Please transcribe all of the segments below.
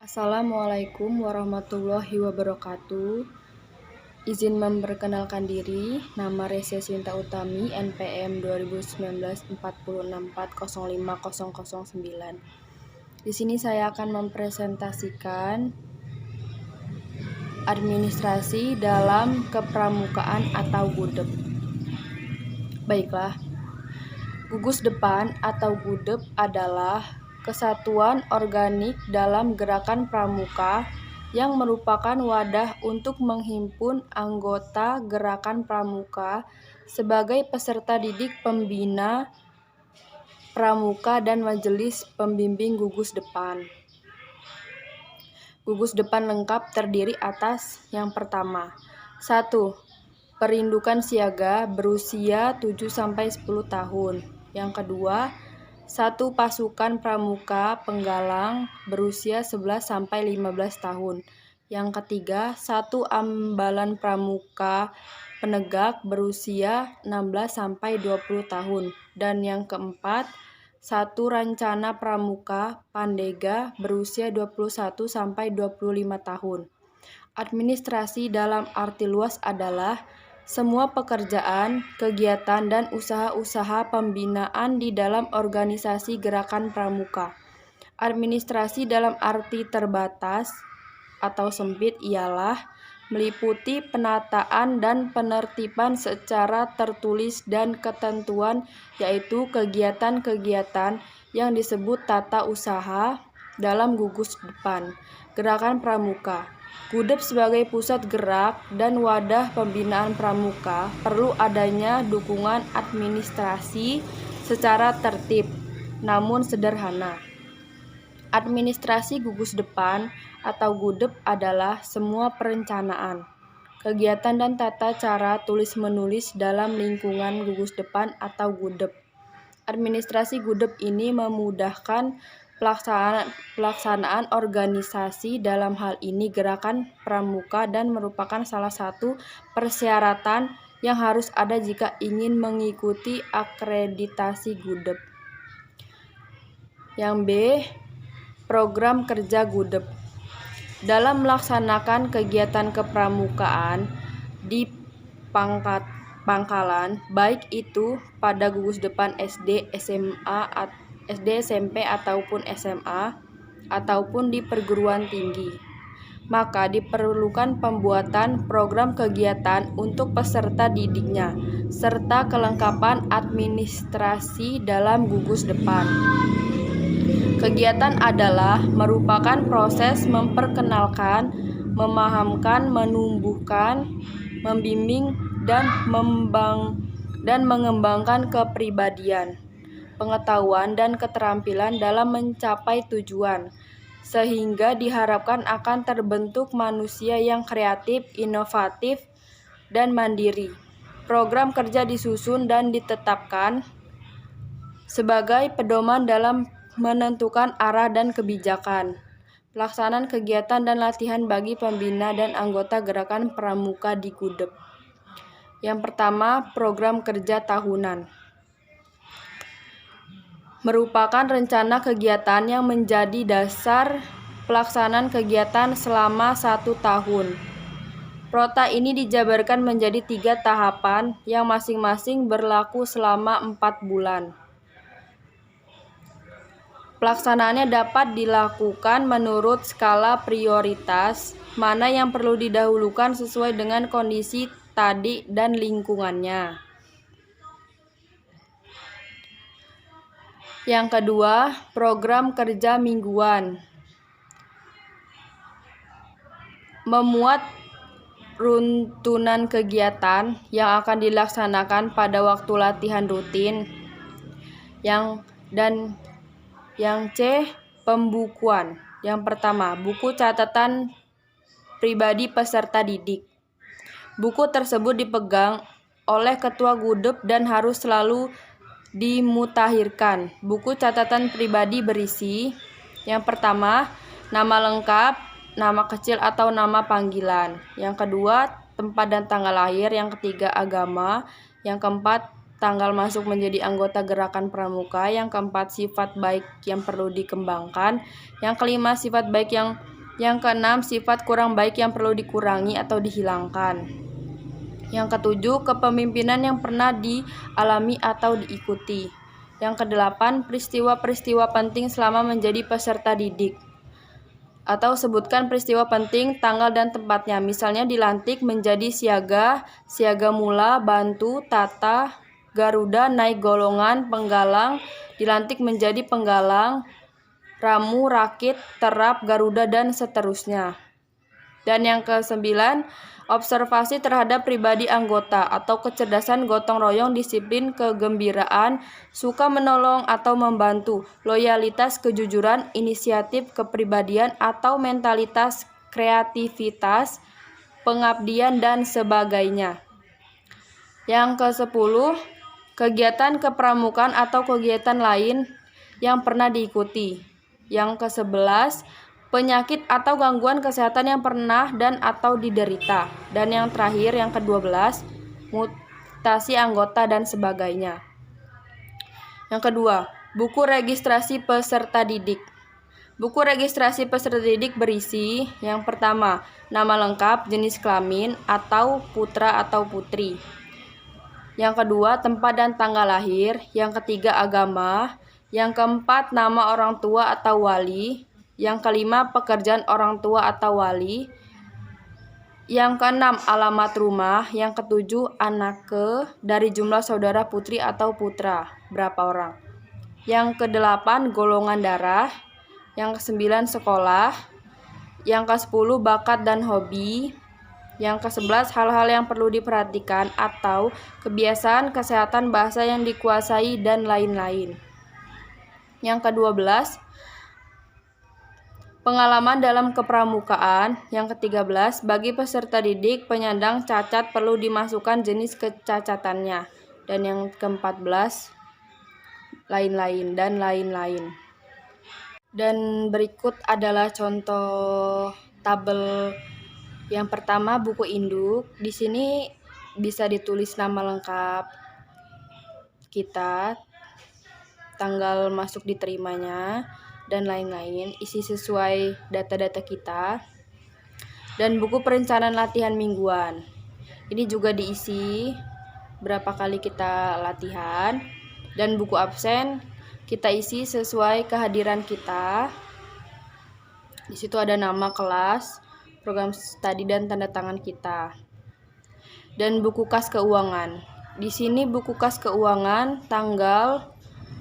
Assalamualaikum warahmatullahi wabarakatuh. Izin memperkenalkan diri, nama Resya Sinta Utami, NPM 2019 464050009. Di sini saya akan mempresentasikan administrasi dalam kepramukaan atau GUDEP. Baiklah, gugus depan atau GUDEP adalah kesatuan organik dalam gerakan pramuka yang merupakan wadah untuk menghimpun anggota gerakan pramuka sebagai peserta didik pembina pramuka dan majelis pembimbing gugus depan. Gugus depan lengkap terdiri atas yang pertama, 1. Perindukan siaga berusia 7-10 tahun. Yang kedua, 1 pasukan pramuka penggalang berusia 11-15 tahun. Yang ketiga, 1 ambalan pramuka penegak berusia 16-20 tahun. Dan yang keempat, 1 rancana pramuka pandega berusia 21-25 tahun. Administrasi dalam arti luas adalah semua pekerjaan, kegiatan, dan usaha-usaha pembinaan di dalam organisasi gerakan pramuka. Administrasi dalam arti terbatas atau sempit ialah meliputi penataan dan penertiban secara tertulis dan ketentuan, yaitu kegiatan-kegiatan yang disebut tata usaha dalam gugus depan gerakan pramuka. GUDEP sebagai pusat gerak dan wadah pembinaan pramuka perlu adanya dukungan administrasi secara tertib, namun sederhana. Administrasi gugus depan atau GUDEP adalah semua perencanaan, kegiatan dan tata cara tulis-menulis dalam lingkungan gugus depan atau GUDEP. Administrasi GUDEP ini memudahkan pelaksanaan organisasi, dalam hal ini gerakan pramuka, dan merupakan salah satu persyaratan yang harus ada jika ingin mengikuti akreditasi GUDEP. Yang B, program kerja GUDEP. Dalam melaksanakan kegiatan kepramukaan di pangkalan, baik itu pada gugus depan SD, SMP ataupun SMA, ataupun di perguruan tinggi, maka diperlukan pembuatan program kegiatan untuk peserta didiknya, serta kelengkapan administrasi dalam gugus depan. Kegiatan adalah merupakan proses memperkenalkan, memahamkan, menumbuhkan, membimbing, dan mengembangkan kepribadian, pengetahuan, dan keterampilan dalam mencapai tujuan, sehingga diharapkan akan terbentuk manusia yang kreatif, inovatif, dan mandiri. Program kerja disusun dan ditetapkan sebagai pedoman dalam menentukan arah dan kebijakan, pelaksanaan kegiatan dan latihan bagi pembina dan anggota gerakan pramuka di GUDEP. Yang pertama, program kerja tahunan merupakan rencana kegiatan yang menjadi dasar pelaksanaan kegiatan selama 1 tahun. Prota ini dijabarkan menjadi 3 tahapan yang masing-masing berlaku selama 4 bulan. Pelaksanaannya dapat dilakukan menurut skala prioritas, mana yang perlu didahulukan sesuai dengan kondisi tadi dan lingkungannya. Yang kedua, program kerja mingguan. Memuat runtunan kegiatan yang akan dilaksanakan pada waktu latihan rutin. Yang C, pembukuan. Yang pertama, buku catatan pribadi peserta didik. Buku tersebut dipegang oleh ketua GUDEP dan harus selalu dimutakhirkan. Buku catatan pribadi berisi: yang pertama, nama lengkap, nama kecil atau nama panggilan. Yang kedua, tempat dan tanggal lahir. Yang ketiga, agama. Yang keempat, tanggal masuk menjadi anggota gerakan pramuka. Yang keempat, sifat baik yang perlu dikembangkan. Yang kelima, sifat baik yang Yang keenam, sifat kurang baik yang perlu dikurangi atau dihilangkan. Yang ketujuh, kepemimpinan yang pernah dialami atau diikuti. Yang kedelapan, peristiwa-peristiwa penting selama menjadi peserta didik. Atau sebutkan peristiwa penting, tanggal dan tempatnya. Misalnya dilantik menjadi siaga, siaga mula, bantu, tata, Garuda, naik golongan, penggalang, dilantik menjadi penggalang, ramu, rakit, terap, Garuda, dan seterusnya. Dan yang kesembilan, observasi terhadap pribadi anggota atau kecerdasan gotong royong, disiplin, kegembiraan, suka menolong atau membantu, loyalitas, kejujuran, inisiatif, kepribadian atau mentalitas, kreativitas, pengabdian, dan sebagainya. Yang ke-10, kegiatan kepramukaan atau kegiatan lain yang pernah diikuti. Yang ke-11, penyakit atau gangguan kesehatan yang pernah dan atau diderita. Dan yang terakhir, yang ke-12, mutasi anggota dan sebagainya. Yang kedua, buku registrasi peserta didik. Buku registrasi peserta didik berisi yang pertama, nama lengkap, jenis kelamin, atau putra atau putri. Yang kedua, tempat dan tanggal lahir. Yang ketiga, agama. Yang keempat, nama orang tua atau wali. Yang kelima, pekerjaan orang tua atau wali. Yang keenam, alamat rumah. Yang ketujuh, anake dari jumlah saudara putri atau putra, berapa orang. Yang kedelapan, golongan darah. Yang kesembilan, sekolah. Yang ke-10, bakat dan hobi. Yang ke-11, hal-hal yang perlu diperhatikan atau kebiasaan kesehatan bahasa yang dikuasai dan lain-lain. Yang ke-12, pengalaman dalam kepramukaan. Yang ke-13, bagi peserta didik penyandang cacat perlu dimasukkan jenis kecacatannya. Dan yang ke-14, lain-lain dan lain-lain. Dan berikut adalah contoh tabel. Yang pertama, buku induk. Di sini bisa ditulis nama lengkap kita, tanggal masuk diterimanya, dan lain-lain, isi sesuai data-data kita. Dan buku perencanaan latihan mingguan. Ini juga diisi berapa kali kita latihan. Dan buku absen kita isi sesuai kehadiran kita. Di situ ada nama kelas, program studi, dan tanda tangan kita. Dan buku kas keuangan. Di sini buku kas keuangan, tanggal,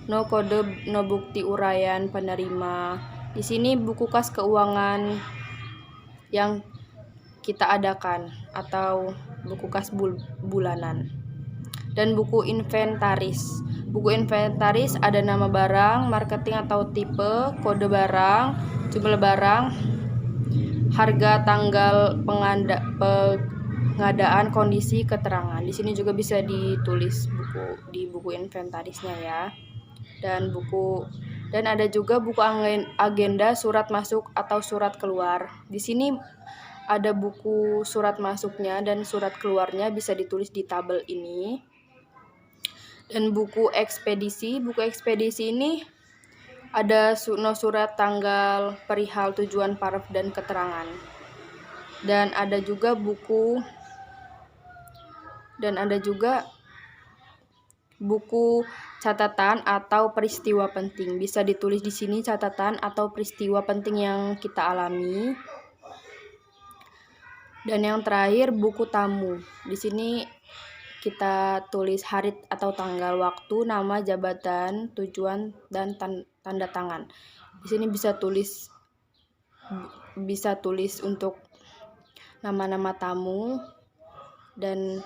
no kode, no bukti uraian penerima. Di sini buku kas keuangan yang kita adakan atau buku kas bulanan. Dan buku inventaris. Buku inventaris ada nama barang, marketing atau tipe, kode barang, jumlah barang, harga, tanggal pengadaan, kondisi, keterangan. Di sini juga bisa ditulis di buku inventarisnya ya. Dan ada juga buku agenda, surat masuk atau surat keluar. Di sini ada buku surat masuknya dan surat keluarnya bisa ditulis di tabel ini. Dan buku ekspedisi ini ada surat tanggal, perihal, tujuan, paraf, dan keterangan. Dan ada juga buku catatan atau peristiwa penting. Bisa ditulis di sini catatan atau peristiwa penting yang kita alami. Dan yang terakhir, buku tamu. Di sini kita tulis hari atau tanggal, waktu, nama, jabatan, tujuan, dan tanda tangan. Di sini bisa tulis untuk nama-nama tamu dan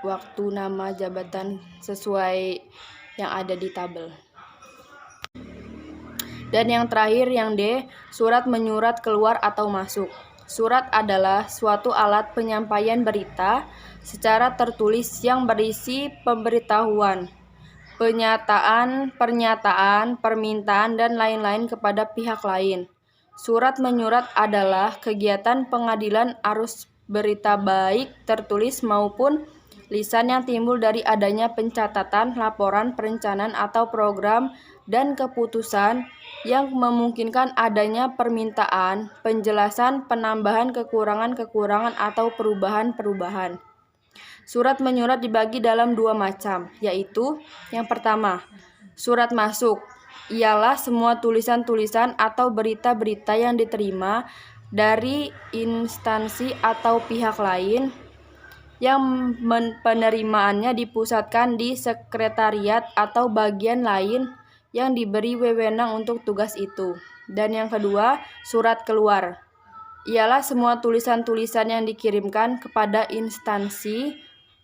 waktu, nama, jabatan sesuai yang ada di tabel. Dan yang terakhir, yang D, surat menyurat keluar atau masuk. Surat adalah suatu alat penyampaian berita secara tertulis yang berisi pemberitahuan, pernyataan, permintaan, dan lain-lain kepada pihak lain. Surat menyurat adalah kegiatan pengadilan arus berita baik tertulis maupun lisan yang timbul dari adanya pencatatan, laporan, perencanaan atau program dan keputusan yang memungkinkan adanya permintaan, penjelasan, penambahan, kekurangan-kekurangan atau perubahan-perubahan. Surat menyurat dibagi dalam dua macam, yaitu yang pertama, surat masuk, ialah semua tulisan-tulisan atau berita-berita yang diterima dari instansi atau pihak lain yang penerimaannya dipusatkan di sekretariat atau bagian lain yang diberi wewenang untuk tugas itu. Dan yang kedua, surat keluar, ialah semua tulisan-tulisan yang dikirimkan kepada instansi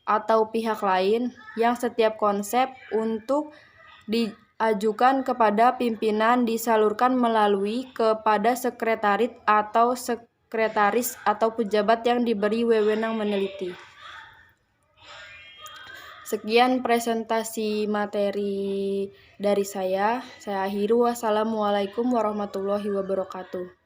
atau pihak lain yang setiap konsep untuk diajukan kepada pimpinan disalurkan melalui kepada sekretaris atau pejabat yang diberi wewenang meneliti. Sekian presentasi materi dari saya akhiri. Wassalamualaikum warahmatullahi wabarakatuh.